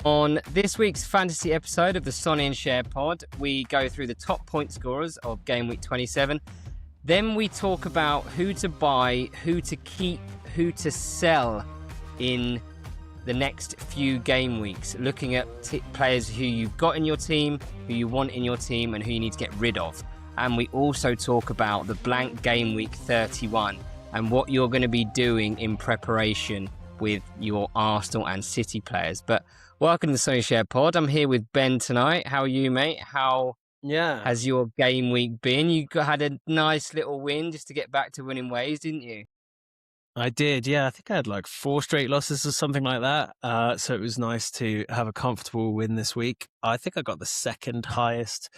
On this week's fantasy episode of the Sonny and Share pod, we go through the top point scorers of game week 27. Then we talk about who to buy, who to keep, who to sell in the next few game weeks, looking at players who you've got in your team, who you want in your team, and who you need to get rid of. And we also talk about the blank game week 31 and what you're going to be doing in preparation with your Arsenal and City players. But welcome to the Sonny Share pod. I'm here with Ben tonight. How are you, mate? How has your game week been? You had a nice little win just to get back to winning ways, didn't you? I did, yeah. I think I had like 4 straight losses or something like that. So it was nice to have a comfortable win this week. I think I got the second highest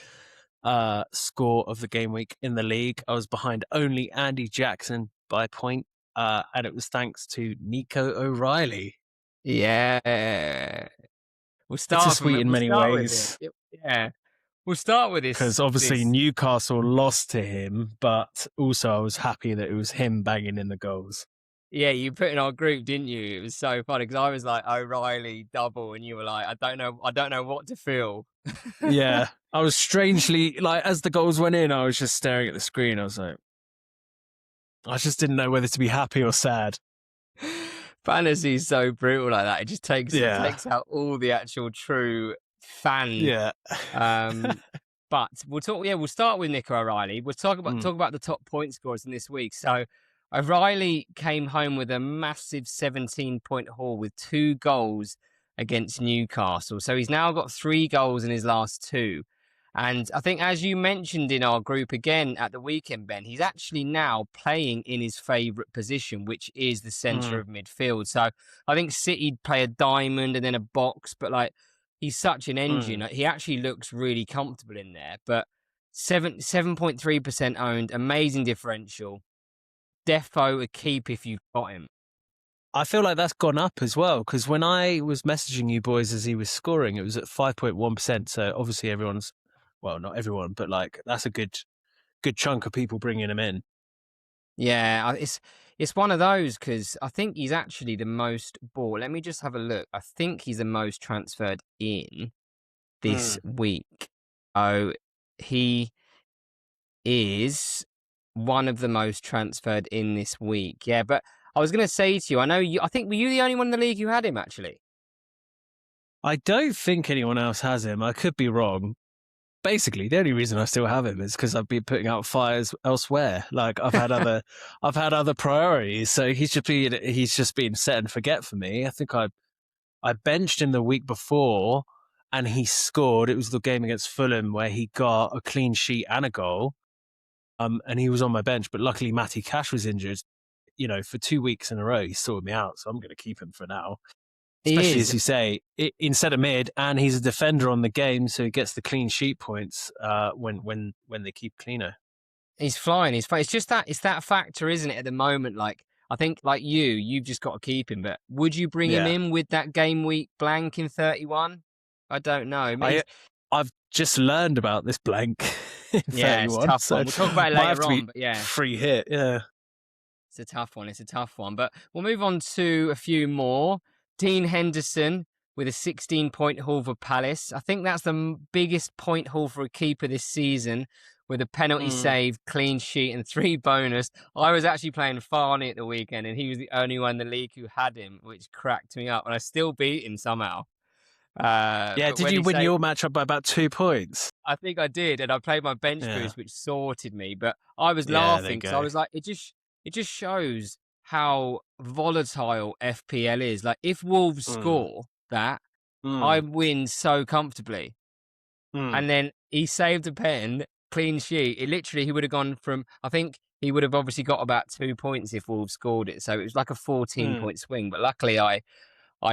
score of the game week in the league. I was behind only Andy Jackson by a point, and it was thanks to Nico O'Reilly. Yeah. We'll start it's sweet in many ways. Yeah. We'll start with this. Because obviously Newcastle lost to him, but also I was happy that it was him banging in the goals. Yeah, you put in our group, didn't you? It was so funny because I was like O'Reilly double, and you were like, I don't know what to feel. Yeah, I was strangely like, as the goals went in, I was just staring at the screen. I was like, I just didn't know whether to be happy or sad. Fantasy is so brutal like that. It just takes out all the actual true fan. Yeah. But we'll talk. Yeah, we'll start with Nico O'Reilly. We'll talk about the top point scorers in this week. So O'Reilly came home with a massive 17-point haul with 2 goals against Newcastle. So he's now got 3 goals in his last 2. And I think, as you mentioned in our group again at the weekend, Ben, he's actually now playing in his favourite position, which is the centre of midfield. So I think City'd play a diamond and then a box, but like he's such an engine. He actually looks really comfortable in there. But 7.3% owned, amazing differential. Defo a keep if you've got him. I feel like that's gone up as well, because when I was messaging you boys as he was scoring, it was at 5.1%. So obviously everyone's, well, not everyone, but like that's a good chunk of people bringing him in. Yeah, it's one of those, because I think he's actually the most bought. Let me just have a look. I think he's the most transferred in this week. Oh, he is one of the most transferred in this week. Yeah, but I was going to say to you, I think, were you the only one in the league who had him, actually? I don't think anyone else has him. I could be wrong. Basically, the only reason I still have him is because I've been putting out fires elsewhere. Like I've had other priorities. So he's just been set and forget for me. I think I benched him the week before and he scored. It was the game against Fulham where he got a clean sheet and a goal. And he was on my bench, but luckily Matty Cash was injured. You know, for 2 weeks in a row, he sorted me out, so I'm going to keep him for now. Especially, as you say, instead of mid, and he's a defender on the game, so he gets the clean sheet points when they keep cleaner. He's flying. It's just that factor, isn't it? At the moment, like I think, like you've just got to keep him. But would you bring him in with that game week blank in 31? I don't know. I've just learned about this blank. In 31, it's a tough one. We'll talk about it later on. But yeah, free hit. Yeah. It's a tough one. But we'll move on to a few more. Dean Henderson with a 16-point haul for Palace. I think that's the biggest point haul for a keeper this season, with a penalty save, clean sheet, and 3 bonus. I was actually playing Farney at the weekend, and he was the only one in the league who had him, which cracked me up. And I still beat him somehow. Did you win your matchup by about 2 points? I think I did, and I played my bench boost, which sorted me. But I was laughing because I was like, it just shows how volatile FPL is. Like, if Wolves score that, I win so comfortably. And then he saved a pen, clean sheet. He would have gone from, I think he would have obviously got about 2 points if Wolves scored it. So it was like a 14-point swing. But luckily I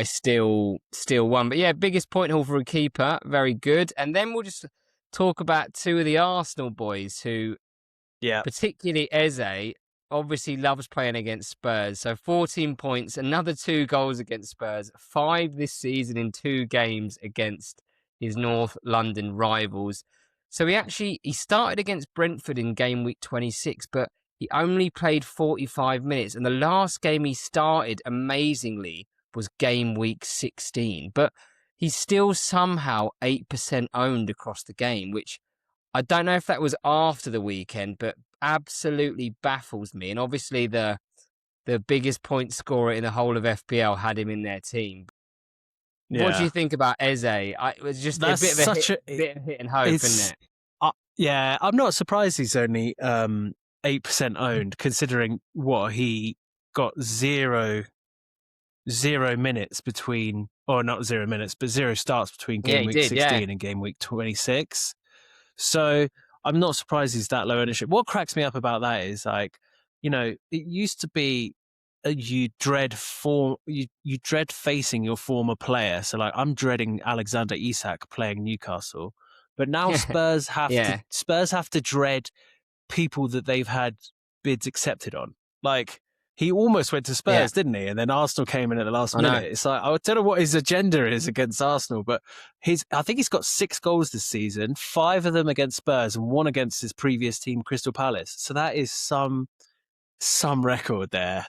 still won. But yeah, biggest point haul for a keeper. Very good. And then we'll just talk about 2 of the Arsenal boys who, particularly Eze, obviously loves playing against Spurs. So 14 points, another 2 goals against Spurs, 5 this season in 2 games against his North London rivals. So he started against Brentford in game week 26, but he only played 45 minutes. And the last game he started, amazingly, was game week 16. But he's still somehow 8% owned across the game, which I don't know if that was after the weekend, but absolutely baffles me. And obviously the biggest point scorer in the whole of FPL had him in their team. What do Yeah. you think about Eze? It was just That's a such bit of hit and hope, isn't it? Yeah, I'm not surprised he's only 8% owned, considering what he got zero minutes between, or not 0 minutes, but 0 starts between Yeah, game he week did. 16 Yeah. and game week 26. So I'm not surprised he's that low ownership. What cracks me up about that is, like, it used to be you dread facing your former player. So, like, I'm dreading Alexander Isak playing Newcastle, but now Spurs have Yeah. to dread people that they've had bids accepted on. Like, he almost went to Yeah. Spurs, didn't he? And then Arsenal came in at the last I know. minute. It's like, I don't know what his agenda is against Arsenal, but I think he's got 6 goals this season, 5 of them against Spurs and 1 against his previous team, Crystal Palace. So that is some record there.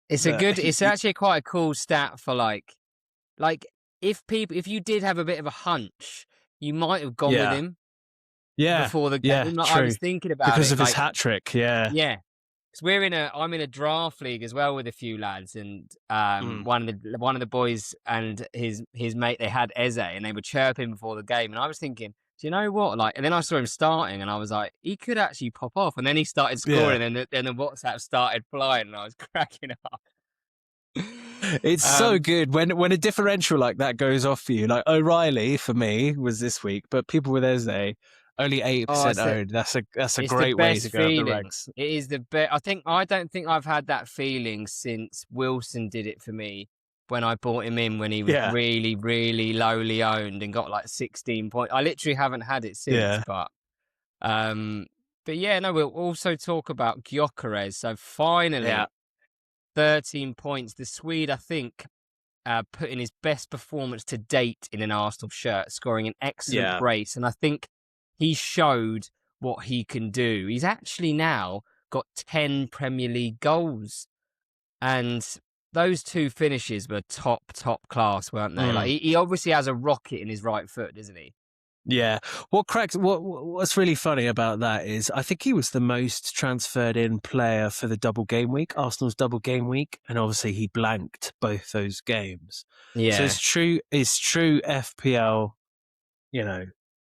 It's actually quite a cool stat for like if you did have a bit of a hunch, you might have gone with yeah, him yeah, before the yeah, game. Like, I true. was thinking about Because it, of his like, hat trick. Yeah. yeah, because I'm in a draft league as well with a few lads, and Mm. one of the boys and his mate, they had Eze, and they were chirping before the game, and I was thinking, do you know what? Like, and then I saw him starting, and I was like, he could actually pop off, and then he started Yeah. scoring, and then the WhatsApp started flying, and I was cracking up. It's so good when a differential like that goes off for you. Like O'Reilly for me was this week, but people with Eze only 80% owned. That's a It's the great way to best go up the feeling. ranks. It is the best. I don't think I've had that feeling since Wilson did it for me when I bought him in when he was Yeah, really, really lowly owned and got like 16 points. I literally haven't had it since, yeah, um, but yeah, no, we'll also talk about Gyökeres. So yeah, finally, 13 points. The Swede, I think, put in his best performance to date in an Arsenal shirt, scoring an excellent yeah. brace. And I think he showed what he can do. He's actually now got 10 Premier League goals. And those 2 finishes were top class, weren't they? Like, Mm. he obviously has a rocket in his right foot, doesn't he? Yeah. What's really funny about that is I think he was the most transferred in player for the double game week, Arsenal's double game week, and obviously he blanked both those games. So Yeah. it's true FPL,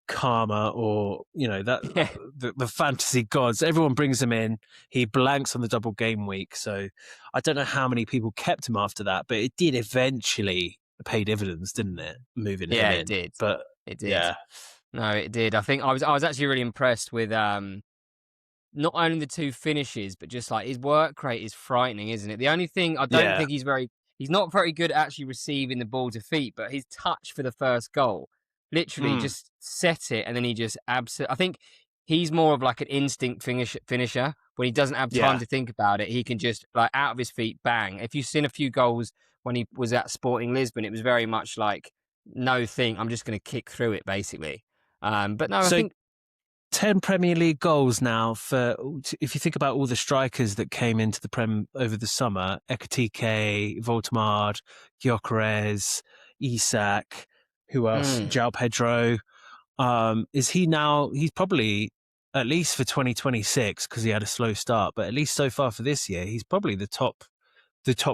karma, or that Yeah. the fantasy gods. Everyone brings him in. He blanks on the double game week. So I don't know how many people kept him after that, but it did eventually pay dividends, didn't it? Moving him Yeah, it in. did. But It did. yeah. No, it did. I think I was actually really impressed with not only the 2 finishes, but just like his work rate is frightening, isn't it? The only thing I don't Yeah. think he's not very good at actually receiving the ball to feet, but his touch for the first goal, literally Mm. just set it, and then he just I think he's more of like an instinct finisher. When he doesn't have time Yeah. to think about it, he can just like out of his feet, bang. If you've seen a few goals when he was at Sporting Lisbon, it was very much like no thing. I'm just going to kick through it, basically. But no, I So think 10 Premier League goals now if you think about all the strikers that came into the Prem over the summer, Ekitike, Voltemade, Gyökeres, Isak, who else? João Pedro. He's probably, at least for 2026, because he had a slow start, but at least so far for this year, he's probably the top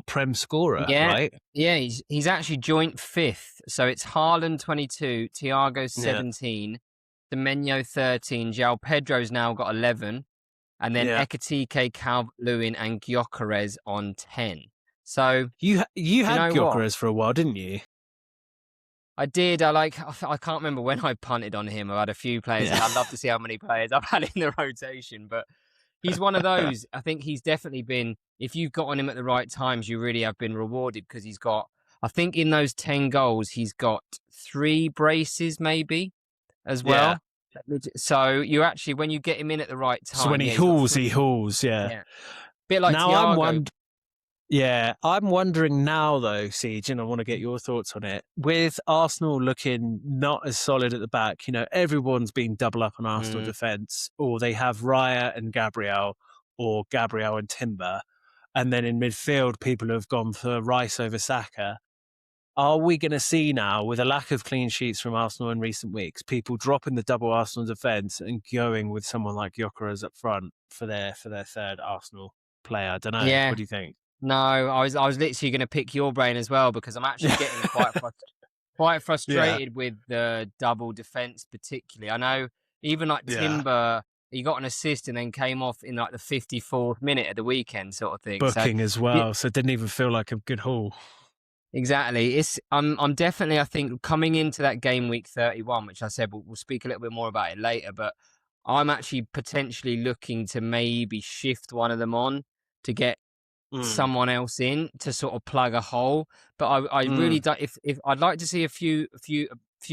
Prem scorer, yeah, right? yeah, he's actually joint 5th. So it's Haaland 22, Thiago Yeah. 17, Semenyo 13, João Pedro's now got 11, and then Yeah. Ekitike, Calvert-Lewin, and Gyökeres on 10. So You had know what? Gyökeres for a while, didn't you? I did. I can't remember when I punted on him. I've had a few players, and I'd love to see how many players I've had in the rotation. But he's one of those. I think he's definitely been. If you've got on him at the right times, you really have been rewarded because he's got. I think in those 10 goals, he's got 3 braces, maybe as well. Yeah. So you actually, when you get him in at the right time, So when he hauls, he hauls. Yeah. Yeah. Bit like Now Thiago. I'm wondering now though, Siege, and I want to get your thoughts on it. With Arsenal looking not as solid at the back, everyone's been double up on Arsenal defence, or they have Raya and Gabriel, or Gabriel and Timber, and then in midfield, people have gone for Rice over Saka. are we going to see now, with a lack of clean sheets from Arsenal in recent weeks, people dropping the double Arsenal defence and going with someone like Gyökeres up front for their third Arsenal player? I don't know. Yeah. What do you think? No, I was literally going to pick your brain as well, because I'm actually getting quite frustrated with the double defence, particularly. I know even like Timber, he got an assist and then came off in like the 54th minute of the weekend, sort of thing. Booking as well, so it didn't even feel like a good haul. Exactly. I'm definitely, I think, coming into that game week 31, which I said we'll speak a little bit more about it later, but I'm actually potentially looking to maybe shift one of them on to get someone else in to sort of plug a hole. But I really don't. If I'd like to see a few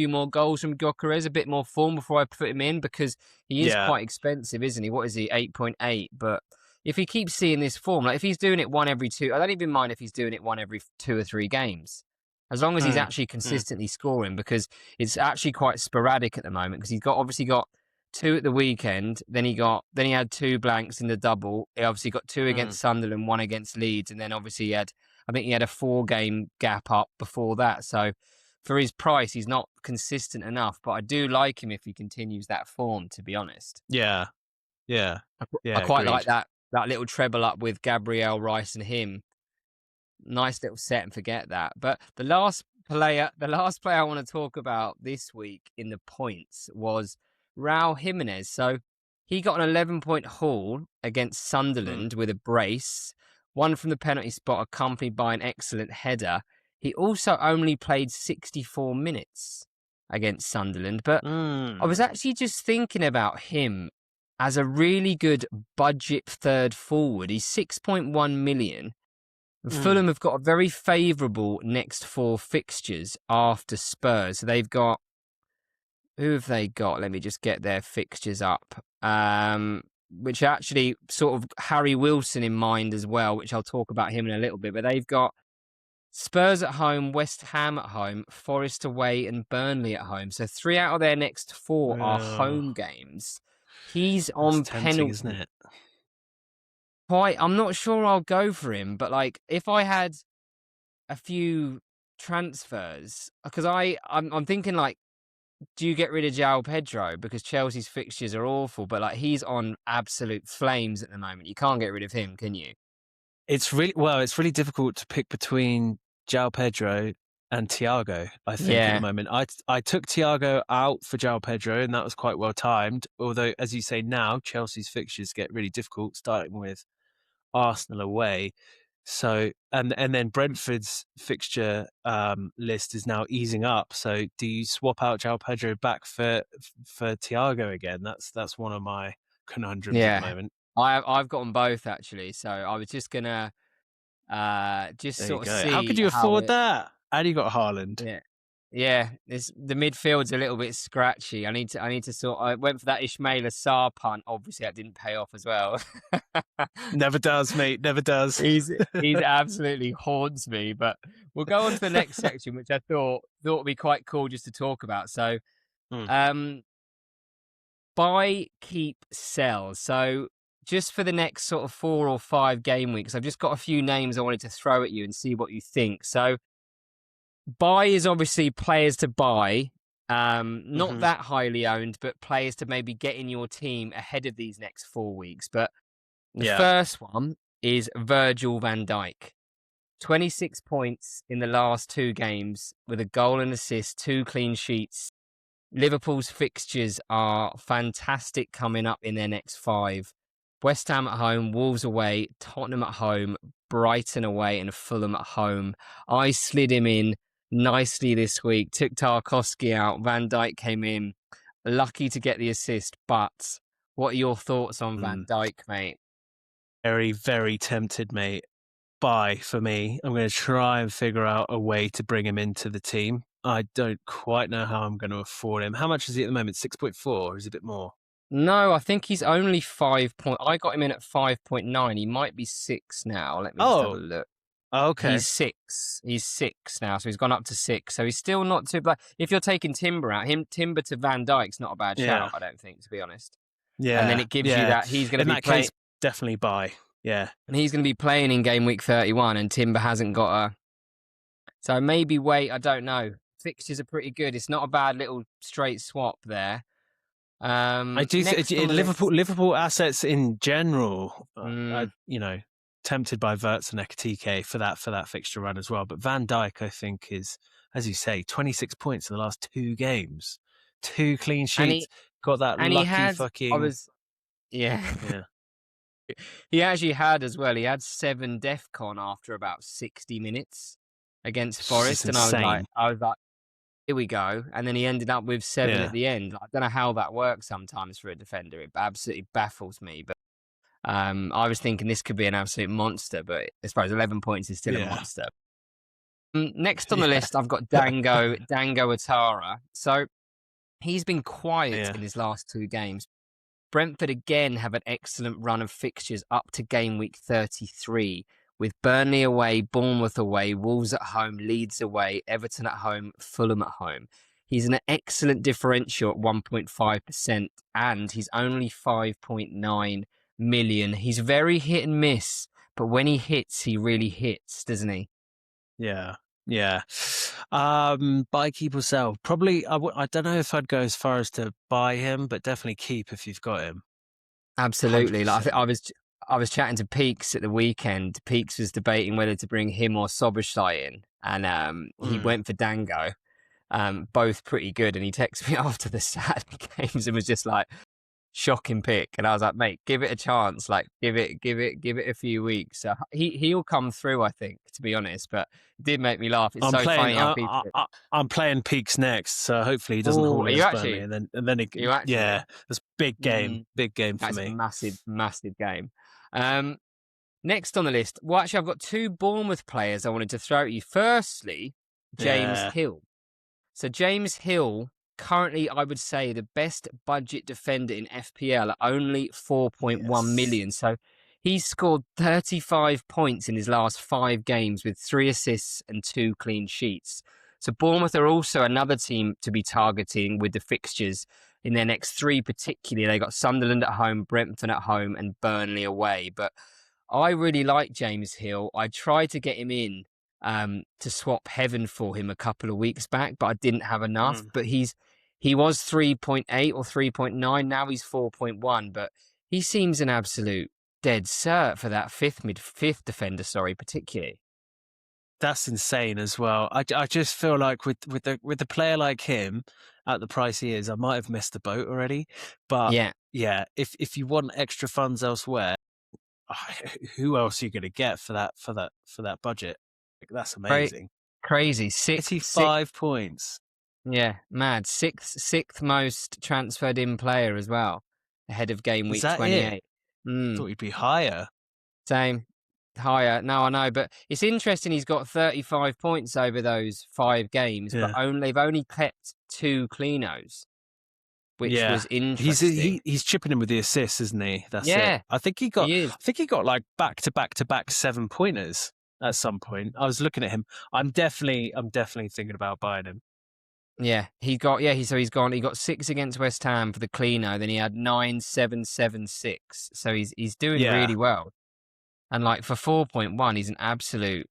more goals from Gyökeres, a bit more form before I put him in, because he is quite expensive, isn't he? What is he? 8.8. But if he keeps seeing this form, like if he's doing it one every two, I don't even mind if he's doing it one every 2 or 3 games, as long as he's actually consistently scoring, because it's actually quite sporadic at the moment. Because he's obviously got 2 at the weekend, then he had 2 blanks in the double. He obviously got 2 against Sunderland, 1 against Leeds, and then obviously I think he had a 4-game gap up before that. So for his price, he's not consistent enough. But I do like him if he continues that form, to be honest. Yeah. I quite like that little treble up with Gabriel, Rice, and him. Nice little set and forget that. But the last player I want to talk about this week in the points was Raul Jimenez. So he got an 11-point haul against Sunderland with a brace, one from the penalty spot, accompanied by an excellent header. He also only played 64 minutes against Sunderland, but I was actually just thinking about him as a really good budget third forward. He's 6.1 million. Fulham have got a very favourable next 4 fixtures after Spurs. So they've got, who have they got? Let me just get their fixtures up. Which actually sort of Harry Wilson in mind as well, which I'll talk about him in a little bit. But they've got Spurs at home, West Ham at home, Forest away, and Burnley at home. So 3 out of their next 4 are home games. He's on penalty, isn't it? I'm not sure I'll go for him, but like if I had a few transfers, because I'm thinking like, do you get rid of João Pedro, because Chelsea's fixtures are awful, but like he's on absolute flames at the moment. You can't get rid of him, can you? It's really difficult to pick between João Pedro and Thiago, I think, at the moment. I took Thiago out for João Pedro, and that was quite well timed. Although, as you say now, Chelsea's fixtures get really difficult, starting with Arsenal away. So, and then Brentford's fixture list is now easing up. So, do you swap out João Pedro back for Thiago again? That's one of my conundrums at the moment. I've got them both actually. So I was just gonna just there sort of see. How could you afford that? And you got Haaland. Yeah. The midfield's a little bit scratchy. I need to I went for that Ismail Assar punt. Obviously, that didn't pay off as well. Never does, mate. Never does. He's absolutely haunts me. But we'll go on to the next section, which I thought would be quite cool just to talk about. So, buy, keep, sell. So just for the next sort of 4 or 5 game weeks, I've just got a few names I wanted to throw at you and see what you think. So buy is obviously players to buy, not that highly owned, but players to maybe get in your team ahead of these next 4 weeks. But the first one is Virgil van Dijk. 26 points in the last 2 games with a goal and assist, 2 clean sheets. Liverpool's fixtures are fantastic coming up in their next 5. West Ham at home, Wolves away, Tottenham at home, Brighton away, and Fulham at home. I slid him in nicely this week, took Tarkowski out, Van Dijk came in, lucky to get the assist. But what are your thoughts on Van Dijk, mate? Very, very tempted, mate. Buy for me. I'm going to try and figure out a way to bring him into the team. I don't quite know how I'm going to afford him. How much is he at the moment? 6.4, or is it a bit more? No, I think he's only 5 point. I got him in at 5.9. He might be 6 now. Let me just have a look. Okay. He's 6. He's 6 now, so he's gone up to 6. So he's still not too bad. If you're taking Timber out, Timber to Van Dijk's not a bad shout, I don't think, to be honest. Yeah. And then it gives you that he's going to be in that case, definitely buy. Yeah. And he's going to be playing in game week 31, and Timber hasn't got So maybe wait. I don't know. Fixtures are pretty good. It's not a bad little straight swap there. I do Next on the list. Liverpool assets in general. Mm, Tempted by Wirtz and Ekitike for that fixture run as well. But Van Dijk, I think, is, as you say, 26 points in the last 2 games, 2 clean and sheets. he Got that and he lucky has. I fucking was yeah. yeah. He actually had as well. He had 7 DEFCON after about 60 minutes against It's just Forest, and insane. I was like, here we go. And then he ended up with 7 at Yeah, the end. I don't know how that works sometimes for a defender. It absolutely baffles me. But I was thinking this could be an absolute monster, but I suppose 11 points is still a yeah, monster. Next on the yeah, list, I've got Dango Atara. So he's been quiet yeah. in his last 2 games. Brentford again have an excellent run of fixtures up to game week 33, with Burnley away, Bournemouth away, Wolves at home, Leeds away, Everton at home, Fulham at home. He's an excellent differential at 1.5%, and he's only 5.9 million. He's very hit and miss, but when he hits, he really hits, doesn't he? Yeah, yeah. Buy, keep, or sell. Probably, I don't know if I'd go as far as to buy him, but definitely keep if you've got him. Absolutely. Like 100%. I was chatting to Peaks at the weekend. Peaks was debating whether to bring him or Soboslai in, and he Mm. went for Dango. Both pretty good. And he texted me after the Saturday games and was just like, shocking pick. And I was like, mate, give it a chance. Like, give it a few weeks. So he'll come through, I think, to be honest. But it did make me laugh. It's I'm so playing. funny how people. I'm playing Peaks next, so hopefully he doesn't Oh, haul are it you as Burnley, actually? and then Are you actually? yeah, that's big game for That's a me. massive, massive game. Um, Next on the list, well, actually, I've got 2 Bournemouth players I wanted to throw at you. Firstly, James Yeah. Hill. So James Hill, currently, I would say the best budget defender in FPL at only 4.1 Yes. million. So he's scored 35 points in his last 5 games with 3 assists and 2 clean sheets. So Bournemouth are also another team to be targeting with the fixtures in their next 3 particularly. They got Sunderland at home, Brentford at home, and Burnley away. But I really like James Hill. I tried to get him in to swap Heaven for him a couple of weeks back, but I didn't have enough. Mm. But he was 3.8 or 3.9. Now he's 4.1. But he seems an absolute dead cert for that fifth defender. Sorry, particularly. That's insane as well. I just feel like with the player like him at the price he is, I might have missed the boat already. But Yeah, if you want extra funds elsewhere, who else are you going to get for that budget? Like, that's great, amazing. crazy. Sixth. 35 points. Yeah, mad. Sixth most transferred in player as well, ahead of game Is week that it? 28. Mm. Thought he'd be higher. Same. Higher. No, I know, but it's interesting. He's got 35 points over those 5 games, but Yeah. they've only kept 2 cleanos, which Yeah. was interesting. He's chipping in with the assists, isn't he? That's it. Yeah, I think he he is. got like back to back 7-pointers at some point. I was looking at him. I'm definitely thinking about buying him. Yeah, he got. Yeah, he's gone. He got 6 against West Ham for the cleano. Then he had 9, 7, 7, 6. So he's doing Yeah. really well. And like for 4.1, he's an absolute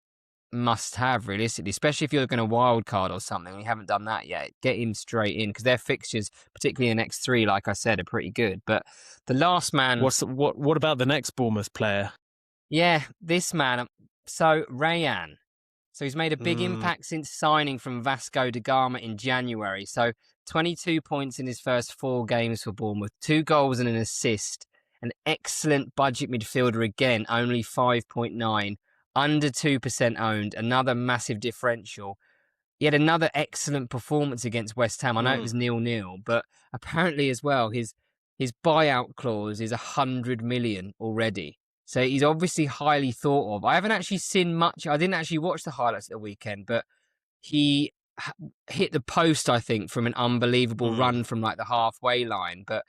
must-have, realistically, especially if you're looking at a wild card or something. You haven't done that yet. Get him straight in because their fixtures, particularly in the next 3, like I said, are pretty good. But the last man, What about the next Bournemouth player? yeah, this man. So Rayan. So he's made a big Mm, impact since signing from Vasco da Gama in January. So 22 points in his first 4 games for Bournemouth, 2 goals and an assist. An excellent budget midfielder again, only 5.9, under 2% owned, another massive differential. He had another excellent performance against West Ham. I know it mm. was 0-0, but apparently as well, his buyout clause is 100 million already. So he's obviously highly thought of. I haven't actually seen much. I didn't actually watch the highlights at the weekend, but he hit the post, I think, from an unbelievable Mm. run from like the halfway line. But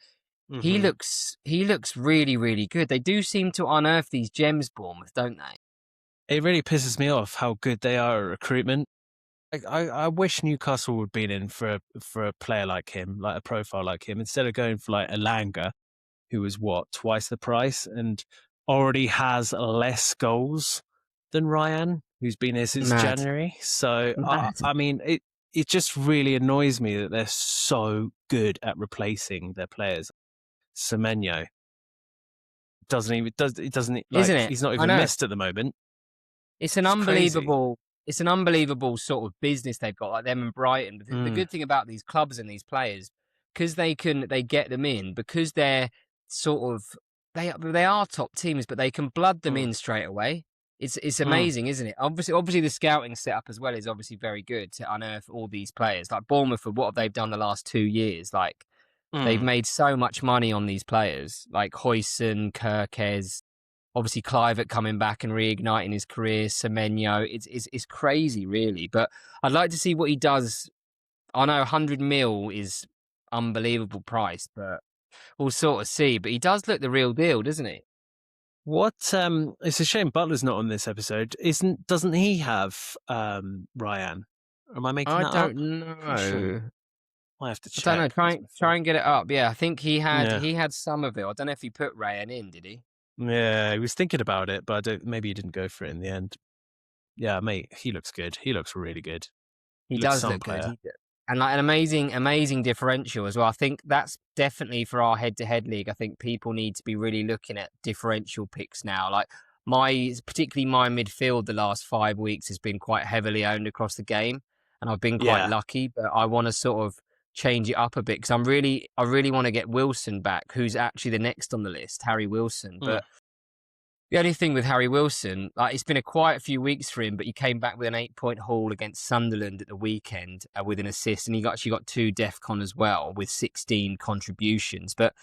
he Mm-hmm. looks really, really good. They do seem to unearth these gems, Bournemouth, don't they? It really pisses me off how good they are at recruitment. I wish Newcastle would have been in for a player like him, like a profile like him, instead of going for like Elanga, who was twice the price and already has less goals than Ryan, who's been here since Mad. January. So, Mad. I mean, it just really annoys me that they're so good at replacing their players. Semenyo doesn't Isn't like, it? he's not I even know. missed at the moment. It's an It's crazy. unbelievable sort of business they've got, like them and Brighton. But the good thing about these clubs and these players, because they get them in, because they're sort of they are top teams, but they can blood them Mm, in straight away. It's mm, amazing, isn't it? Obviously the scouting setup as well is obviously very good to unearth all these players. Like Bournemouth, for what they've done the last 2 years, like they've mm. made so much money on these players, like Huijsen, Kerkez. Obviously, Clivert coming back and reigniting his career, Semenyo. It's crazy, really. But I'd like to see what he does. I know 100 mil is unbelievable price, but we'll sort of see. But he does look the real deal, doesn't he? What it's a shame Butler's not on this episode. Doesn't he have Ryan? Am I making I that up? don't Pretty sure. know. I have to I don't know. check. It's Try before. and get it up. Yeah, I think Yeah. he had Somerville. I don't know if he put Rayan in, did he? Yeah, he was thinking about it, but maybe he didn't go for it in the end. Yeah, mate, he looks good. He looks really good. He He looks does some look good. player. And like an amazing differential as well. I think that's definitely for our head-to-head league. I think people need to be really looking at differential picks now. Like particularly my midfield, the last 5 weeks has been quite heavily owned across the game, and I've been quite Yeah. lucky. But I want to sort of change it up a bit because I really want to get Wilson back, who's actually the next on the list, Harry Wilson. Mm. But the only thing with Harry Wilson, like it's been a quiet few weeks for him, but he came back with an 8-point haul against Sunderland at the weekend with an assist, and he actually got 2 DEFCON as well with 16 contributions. But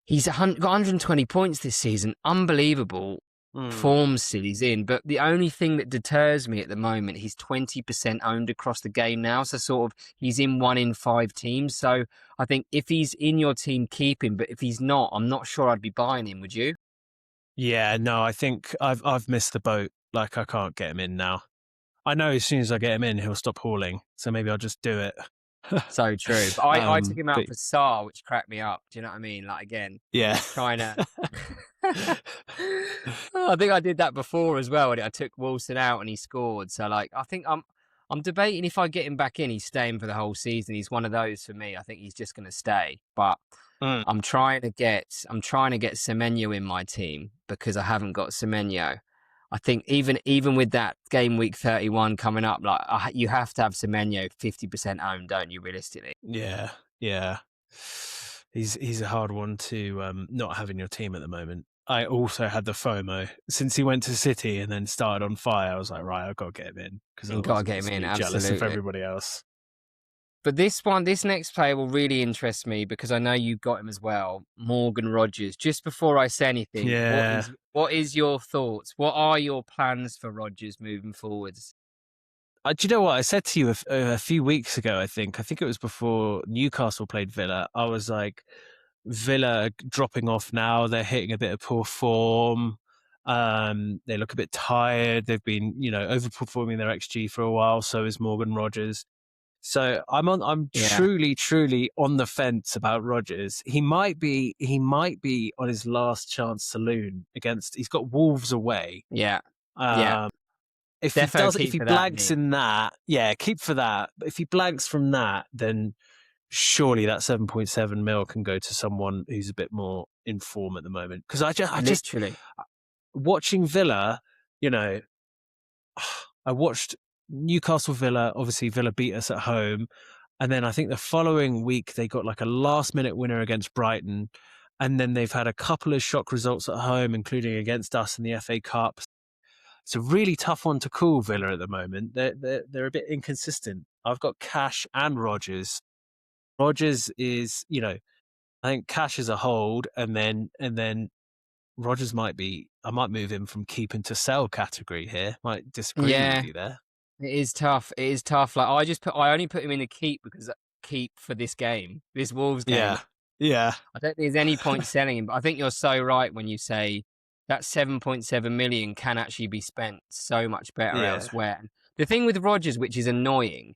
he's got 120 points this season, unbelievable form still he's in. But the only thing that deters me at the moment, he's 20% owned across the game now, so sort of he's in 1 in 5 teams. So I think if he's in your team, keep him. But if he's not, I'm not sure I'd be buying him. Would you? Yeah, no, I think I've missed the boat. Like, I can't get him in now. I know as soon as I get him in, he'll stop hauling. So maybe I'll just do it. So true. But I took him out But for Saar, which cracked me up. Do you know what I mean? Like, again, yeah. trying to. I think I did that before as well. I took Wilson out and he scored. So, like, I think I'm debating if I get him back in, he's staying for the whole season. He's one of those for me. I think he's just going to stay. But Mm. I'm trying to get Semenyo in my team because I haven't got Semenyo. I think even with that game week 31 coming up, like you have to have Semenyo 50% owned, don't you? Realistically, Yeah, yeah. He's a hard one to not have in your team at the moment. I also had the FOMO since he went to City and then started on fire. I was like, right, I've got to get him in because you got otherwise to I'm get just him in. be jealous of Absolutely. everybody else. But this next player will really interest me because I know you got him as well, Morgan Rogers. Just before I say anything, Yeah. what is your thoughts? What are your plans for Rogers moving forwards? Do you know what I said to you a few weeks ago? I think it was before Newcastle played Villa. I was like, Villa dropping off now. They're hitting a bit of poor form. They look a bit tired. They've been, overperforming their XG for a while. So is Morgan Rogers. So I'm Yeah, truly on the fence about Rogers. He might be on his last chance saloon against. He's got Wolves away. yeah, yeah. Um, Defo if keep he for that, blanks me. in that, yeah, keep for that. But if he blanks from that, then surely that 7.7 mil can go to someone who's a bit more in form at the moment. Because I just Literally. watching Villa, you know, I watched Newcastle Villa. Obviously, Villa beat us at home, and then I think the following week they got like a last minute winner against Brighton, and then they've had a couple of shock results at home, including against us in the FA Cup. It's a really tough one to call Villa at the moment. They're a bit inconsistent. I've got Cash and Rogers. Rogers is, I think Cash is a hold, and then Rogers might be. I might move him from keep into sell category here. Might disagree with Yeah, you there. it is tough. It is tough. Like I only put him in the keep because keep for this game, this Wolves game. Yeah, yeah, I don't think there's any point selling him, but I think you're so right when you say that 7.7 million can actually be spent so much better yeah, elsewhere. And the thing with Rogers, which is annoying,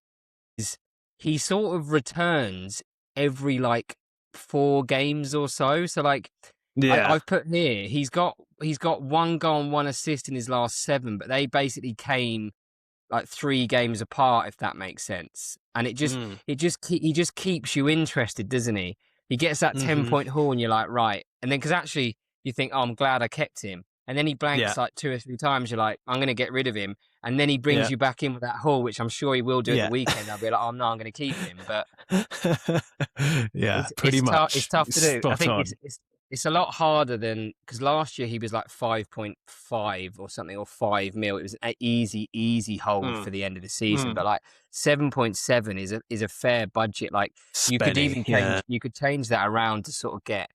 is he sort of returns every like 4 games or so. So like yeah. I've put here, he's got he's got 1 goal and 1 assist in his last 7, but they basically came like 3 games apart, if that makes sense. And he just keeps you interested, doesn't he? He gets that 10-point haul, and you're like, right. And then because actually you think, oh, I'm glad I kept him. And then he blanks like 2 or 3 times. You're like, I'm going to get rid of him. And then he brings you back in with that haul, which I'm sure he will do at the weekend. I'll be like, oh no, I'm going to keep him. But pretty much. It's tough to do. I Spot think on. it's a lot harder than, because last year he was like 5.5 or something, or 5 mil. It was an easy hold for the end of the season. But like 7.7 is a fair budget. Like you could even change that around to sort of get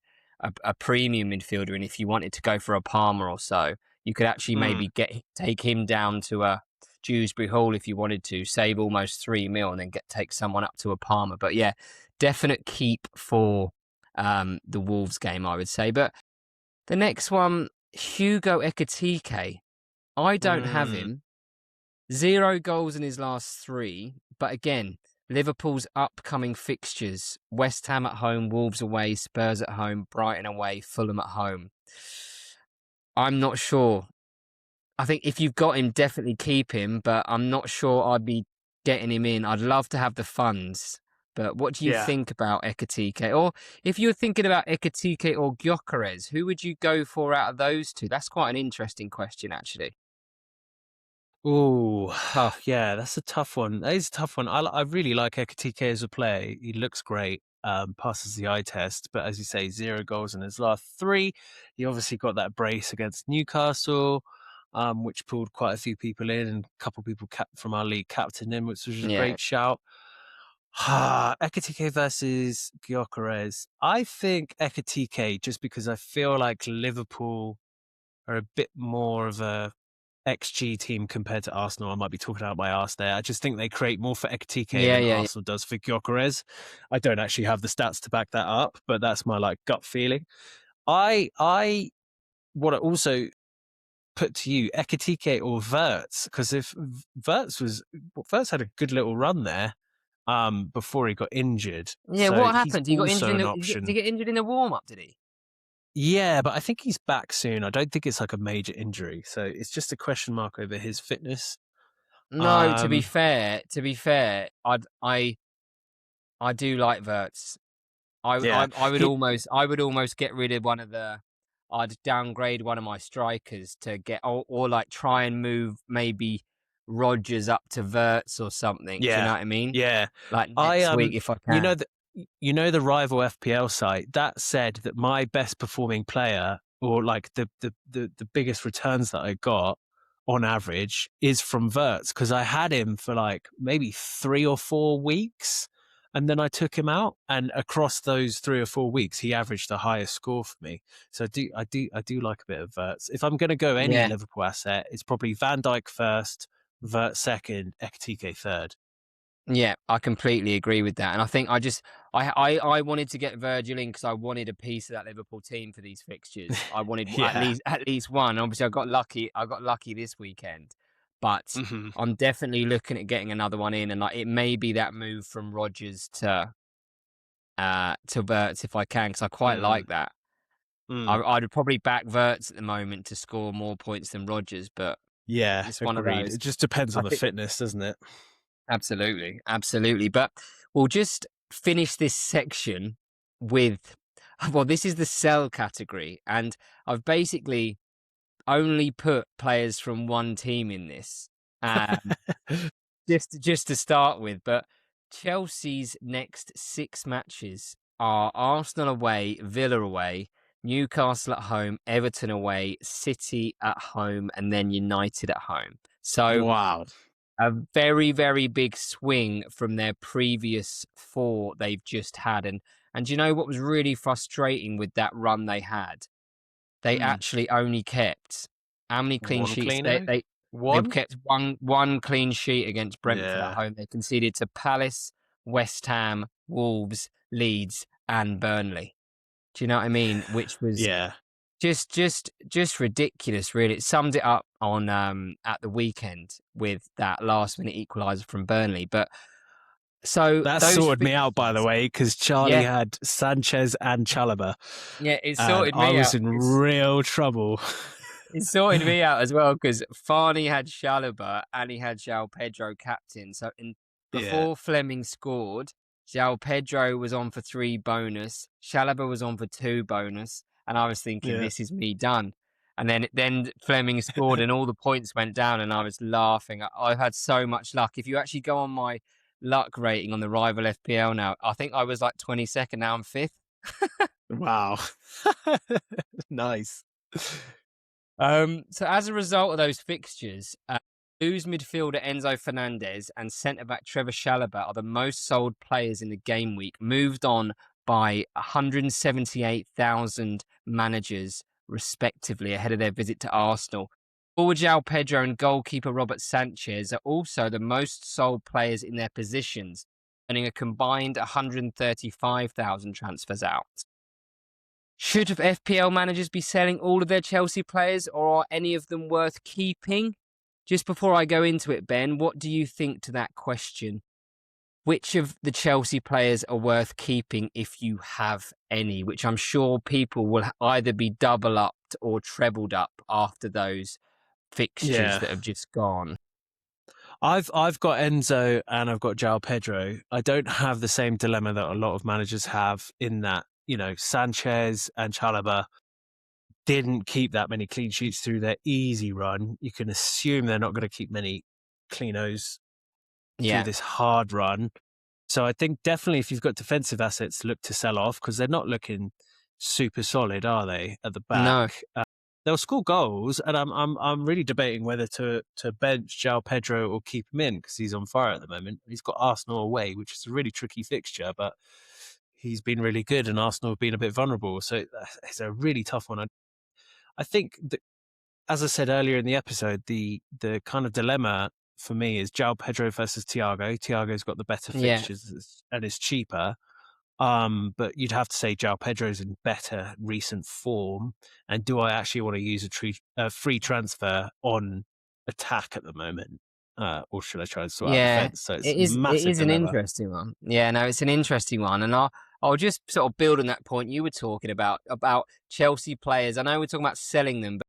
a premium midfielder, and if you wanted to go for a Palmer or so, you could actually maybe take him down to a Dewsbury Hall if you wanted to, save almost 3 mil, and then take someone up to a Palmer. But yeah, definite keep for the Wolves game, I would say. But the next one, Hugo Ekitike, I don't have him. 0 goals in his last 3, but again, Liverpool's upcoming fixtures: West Ham at home, Wolves away, Spurs at home, Brighton away, Fulham at home. I'm not sure. I think if you've got him, definitely keep him, but I'm not sure I'd be getting him in. I'd love to have the funds, but what do you think about Ekitike? Or if you're thinking about Ekitike or Gyökeres, who would you go for out of those two? That's quite an interesting question, actually. Oh, yeah, that's a tough one. That is a tough one. I really like Ekitike as a player. He looks great, passes the eye test, but as you say, 0 goals in his last 3. He obviously got that brace against Newcastle, which pulled quite a few people in, and a couple of people from our league captained him, which was a great shout. Ekitike versus Gyökeres. I think Ekitike, just because I feel like Liverpool are a bit more of a XG team compared to Arsenal. I might be talking out my arse there. I just think they create more for Ekitike than Arsenal does for Gyökeres. I don't actually have the stats to back that up, but that's my like gut feeling. I want to also put to you Ekitike or Wirtz, because if Wirtz had a good little run there before he got injured. Yeah, so what happened? He got injured did he get injured in the warm-up, did he? Yeah, but I think he's back soon. I don't think it's like a major injury. So it's just a question mark over his fitness. No, to be fair, I do like Wirtz. I would almost get rid of I'd downgrade one of my strikers to get, or like try and move maybe Rodgers up to Wirtz or something. Do you know what I mean? Yeah. Like next week if I can. You know the rival FPL site that said that my best performing player, or like the biggest returns that I got on average, is from Wirtz, because I had him for like maybe 3 or 4 weeks, and then I took him out, and across those 3 or 4 weeks, he averaged the highest score for me. So I do like a bit of Wirtz. If I'm going to go any Liverpool asset, it's probably Van Dijk first, Wirtz second, Ekitike third. Yeah, I completely agree with that. And I think I wanted to get Virgil in because I wanted a piece of that Liverpool team for these fixtures. I wanted at least one. Obviously, I got lucky this weekend, but I'm definitely looking at getting another one in. And like, it may be that move from Rodgers to Wirtz if I can, because I quite like that. I'd probably back Wirtz at the moment to score more points than Rodgers, but it's one of those. It just depends on the fitness, doesn't it? Absolutely. But we'll just finish this section with, well, this is the sell category, and I've basically only put players from one team in this, just to start with. But Chelsea's next 6 matches are Arsenal away, Villa away, Newcastle at home, Everton away, City at home, and then United at home. So wow. A very, very big swing from their previous 4 they've just had. And you know what was really frustrating with that run they had? They actually only kept, how many clean sheets? They kept one clean sheet against Brentford at home. They conceded to Palace, West Ham, Wolves, Leeds, and Burnley. Do you know what I mean? Which was just ridiculous, really. It summed it up on at the weekend with that last minute equaliser from Burnley. But So that those sorted me out, by the way, because Charlie had Sanchez and Chalobah. Yeah, it And sorted me I was out. in real trouble. It sorted me out as well because Farney had Chalobah and he had João Pedro captain. So before Fleming scored, João Pedro was on for 3 bonus, Chalobah was on for 2 bonus, and I was thinking, this is me done. And then Fleming scored and all the points went down, and I was laughing. I've had so much luck. If you actually go on my luck rating on the Rival FPL now, I think I was like 22nd. Now I'm 5th. Wow. Nice. So as a result of those fixtures, Blues midfielder Enzo Fernandez and centre-back Trevor Chalobah are the most sold players in the game week, moved on by 178,000 managers, respectively, ahead of their visit to Arsenal. Forward João Pedro and goalkeeper Robert Sanchez are also the most sold players in their positions, earning a combined 135,000 transfers out. Should FPL managers be selling all of their Chelsea players, or are any of them worth keeping? Just before I go into it, Ben, what do you think to that question? Which of the Chelsea players are worth keeping if you have any? Which I'm sure people will either be double upped or trebled up after those fixtures that have just gone. I've got Enzo and I've got João Pedro. I don't have the same dilemma that a lot of managers have in that, Sanchez and Chalobah didn't keep that many clean sheets through their easy run. You can assume they're not going to keep many cleanos through this hard run. So I think definitely if you've got defensive assets, look to sell off because they're not looking super solid, are they, at the back? No. They'll score goals, and I'm really debating whether to bench João Pedro or keep him in because he's on fire at the moment. He's got Arsenal away, which is a really tricky fixture, but he's been really good, and Arsenal have been a bit vulnerable. So it's a really tough one. I think that, as I said earlier in the episode, the kind of dilemma for me is João Pedro versus Thiago. Thiago's got the better fixtures and is cheaper. But you'd have to say João Pedro's in better recent form. And do I actually want to use a free transfer on attack at the moment? Or should I try to sort out defense? So it's it is an dilemma. interesting one. Yeah, no, it's an interesting one. And I'll just sort of build on that point you were talking about Chelsea players. I know we're talking about selling them, but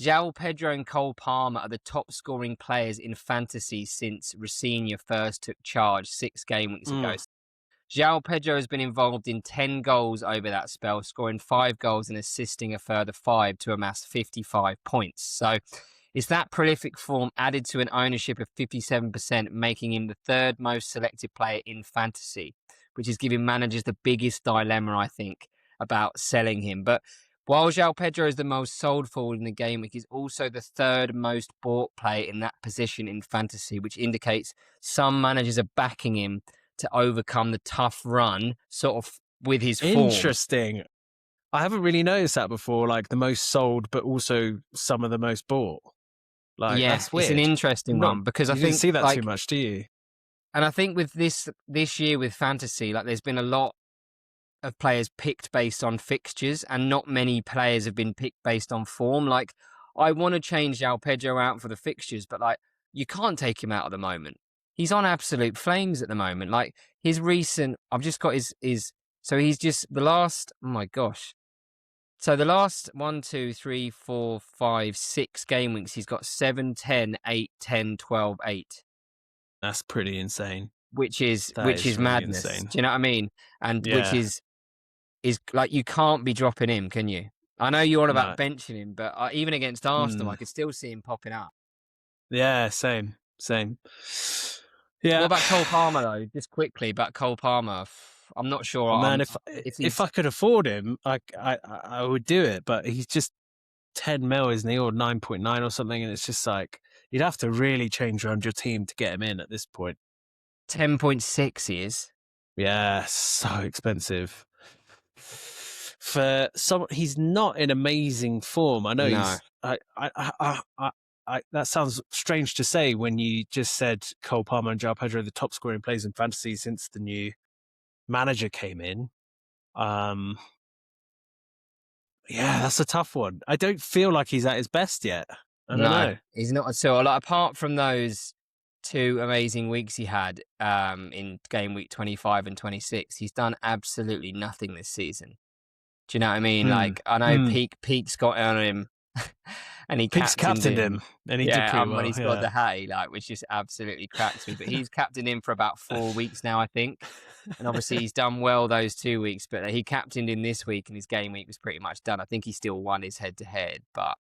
João Pedro and Cole Palmer are the top scoring players in fantasy since Rafinha first took charge 6 game weeks ago. João Pedro has been involved in 10 goals over that spell, scoring 5 goals and assisting a further 5 to amass 55 points. So it's that prolific form added to an ownership of 57%, making him the 3rd most selected player in fantasy, which is giving managers the biggest dilemma, I think, about selling him. But while João Pedro is the most sold forward in the game week, he's also the 3rd most bought player in that position in fantasy, which indicates some managers are backing him to overcome the tough run sort of with his form. Interesting. I haven't really noticed that before, like the most sold, but also some of the most bought. Like, that's weird. It's an interesting one because I think you didn't see that too much, do you? And I think with this year with fantasy, like there's been a lot of players picked based on fixtures and not many players have been picked based on form. Like I want to change João Pedro out for the fixtures, but like you can't take him out at the moment. He's on absolute flames at the moment. Like his recent, I've just got his so he's just the last, oh my gosh. So the last 1, 2, 3, 4, 5, 6 game weeks, he's got 7, 10, 8, 10, 12, 8. That's pretty insane. Which is really madness. Insane. Do you know what I mean? And which is like you can't be dropping him, can you? I know you're on about benching him, but even against Arsenal, I could still see him popping up. Yeah, same. Yeah. What about Cole Palmer though? Just quickly about Cole Palmer. I'm not sure. Man, if I could afford him, I would do it. But he's just 10 mil, isn't he, or 9.9 or something? And it's just like you'd have to really change around your team to get him in at this point. 10.6 he is. Yeah, so expensive. For someone, he's not in amazing form. I know he's. That sounds strange to say when you just said Cole Palmer and João Pedro are the top scoring players in fantasy since the new manager came in. Yeah, that's a tough one. I don't feel like he's at his best yet. I don't know. He's not at all. Like apart from those 2 amazing weeks he had in game week 25 and 26, he's done absolutely nothing this season. Do you know what I mean? Like, I know Peke's got on him and he Peke's captained him and he did pretty well. when he scored the hat, like, which just absolutely cracks me. But he's captained him for about 4 weeks now, I think. And obviously he's done well those 2 weeks, but he captained him this week and his game week was pretty much done. I think he still won his head-to-head, but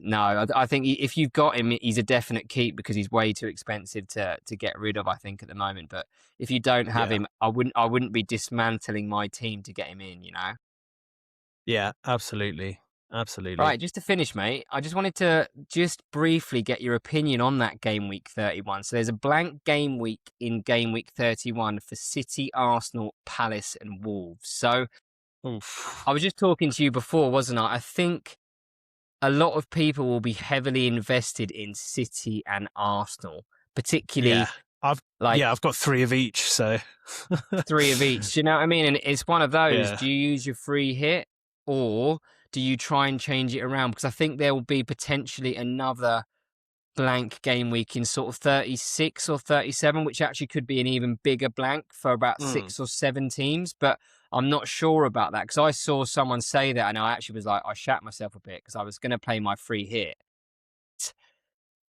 no, I think if you've got him, he's a definite keep because he's way too expensive to get rid of, I think, at the moment. But if you don't have him, I wouldn't be dismantling my team to get him in, you know? Yeah, absolutely. Right, just to finish, mate, I just wanted to just briefly get your opinion on that game week 31. So there's a blank game week in game week 31 for City, Arsenal, Palace and Wolves. So I was just talking to you before, wasn't I? I think a lot of people will be heavily invested in City and Arsenal, particularly I've got 3 of each, so 3 of each. Do you know what I mean? And it's one of those. Do you use your free hit or do you try and change it around? Because I think there will be potentially another blank game week in sort of 36 or 37, which actually could be an even bigger blank for about 6 or 7 teams. But I'm not sure about that because I saw someone say that and I actually was like, I shat myself a bit because I was going to play my free hit.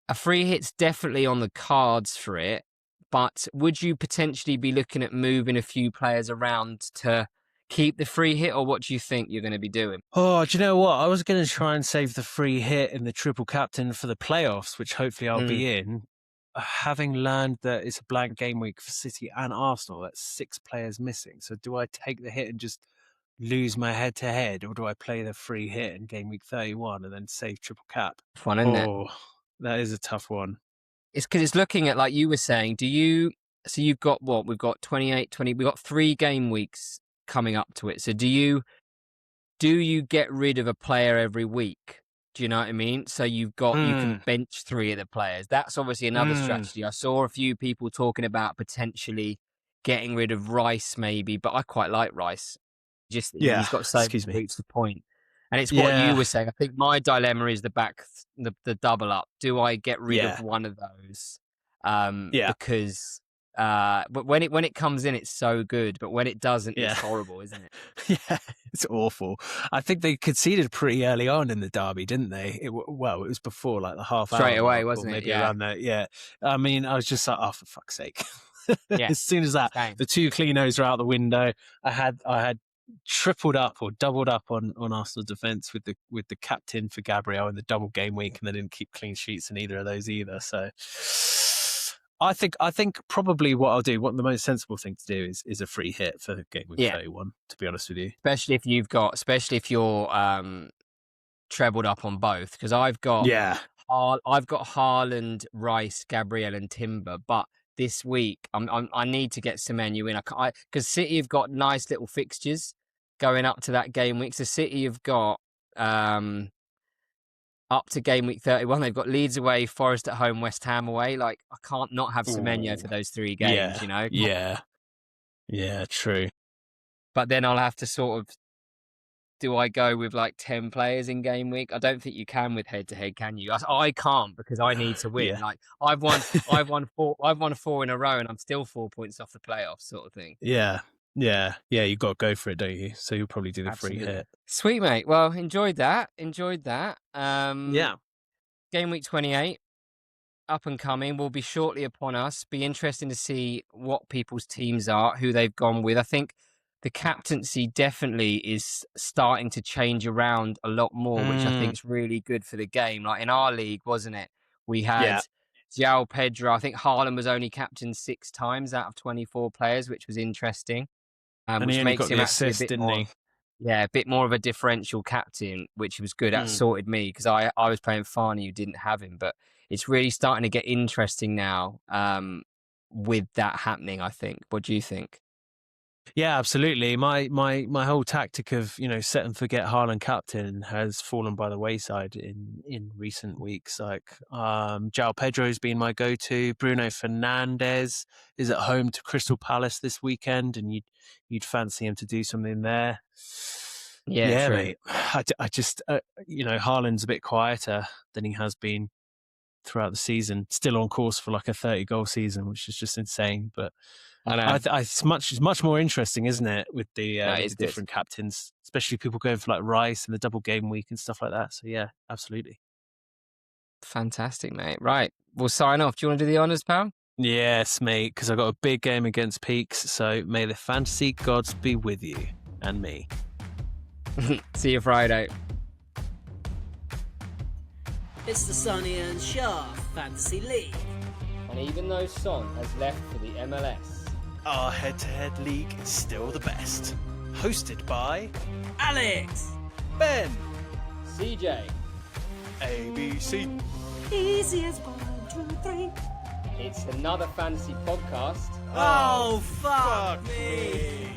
A free hit's definitely on the cards for it, but would you potentially be looking at moving a few players around to keep the free hit, or what do you think you're going to be doing? Oh, do you know what? I was going to try and save the free hit in the triple captain for the playoffs, which hopefully I'll be in. Having learned that it's a blank game week for City and Arsenal, that's 6 players missing. So do I take the hit and just lose my head-to-head, or do I play the free hit in game week 31 and then save triple cap? Fun, isn't it? That is a tough one. It's because it's looking at, like you were saying, so you've got what? We've got 28, 20, we've got 3 game weeks coming up to it. So do you get rid of a player every week? Do you know what I mean? So you can bench 3 of the players. That's obviously another strategy. I saw a few people talking about potentially getting rid of Rice maybe, but I quite like Rice. He's got so many weeks to point. And it's what you were saying. I think my dilemma is the double up. Do I get rid of one of those? Because but when it comes in, it's so good. But when it doesn't, it's horrible, isn't it? Yeah, it's awful. I think they conceded pretty early on in the derby, didn't they? It was before like the half straight hour away, mark, wasn't it? Maybe around there. Yeah. I mean, I was just like, oh, for fuck's sake. As soon as that, the 2 cleanos are out the window. I had tripled up or doubled up on Arsenal defence with the captain for Gabriel in the double game week, and they didn't keep clean sheets in either of those either. So I think probably what I'll do, what the most sensible thing to do is a free hit for game week 31. To be honest with you, especially if you're trebled up on both, because I've got Haaland, Rice, Gabriel, and Timber, but this week I need to get Semenyo in. Because City have got nice little fixtures going up to that game week. So City have got up to game week 31. They've got Leeds away, Forest at home, West Ham away. Like, I can't not have Semenyo for those 3 games. You know? Yeah, true. But then I'll have to sort of. Do I go with like 10 players in game week? I don't think you can with head to head, can you? I can't because I need to win. Like I've won 4 in a row, and I'm still 4 points off the playoffs, sort of thing. Yeah. You got to go for it, don't you? So you'll probably do the free hit. Sweet, mate. Well, enjoyed that. Game week 28, up and coming, will be shortly upon us. Be interesting to see what people's teams are, who they've gone with. I think the captaincy definitely is starting to change around a lot more, which I think is really good for the game. Like in our league, wasn't it? We had João Pedro. I think Haaland was only captained 6 times out of 24 players, which was interesting. Which makes him actually a bit more, a bit more of a differential captain, which was good. That sorted me because I was playing Farney, who didn't have him. But it's really starting to get interesting now with that happening, I think. What do you think? Yeah, absolutely. My whole tactic of set and forget Haaland captain has fallen by the wayside in recent weeks. Like João Pedro's been my go-to. Bruno Fernandes is at home to Crystal Palace this weekend, and you'd fancy him to do something there. Yeah, mate. I just Haaland's a bit quieter than he has been throughout the season. Still on course for like a 30-goal season, which is just insane. But I know. it's much more interesting, isn't it, with the different captains, especially people going for like Rice and the double game week and stuff like that. So yeah, absolutely. Fantastic, mate. Right, we'll sign off. Do you want to do the honours, pal? Yes, mate, because I got a big game against Peaks, so may the fantasy gods be with you and me. See you Friday. It's the Sonny and Shah Fantasy League. And even though Son has left for the MLS, our head-to-head league is still the best. Hosted by Alex, Ben, CJ, ABC. Easy as 1, 2, 3. It's another fantasy podcast. Oh, fuck me.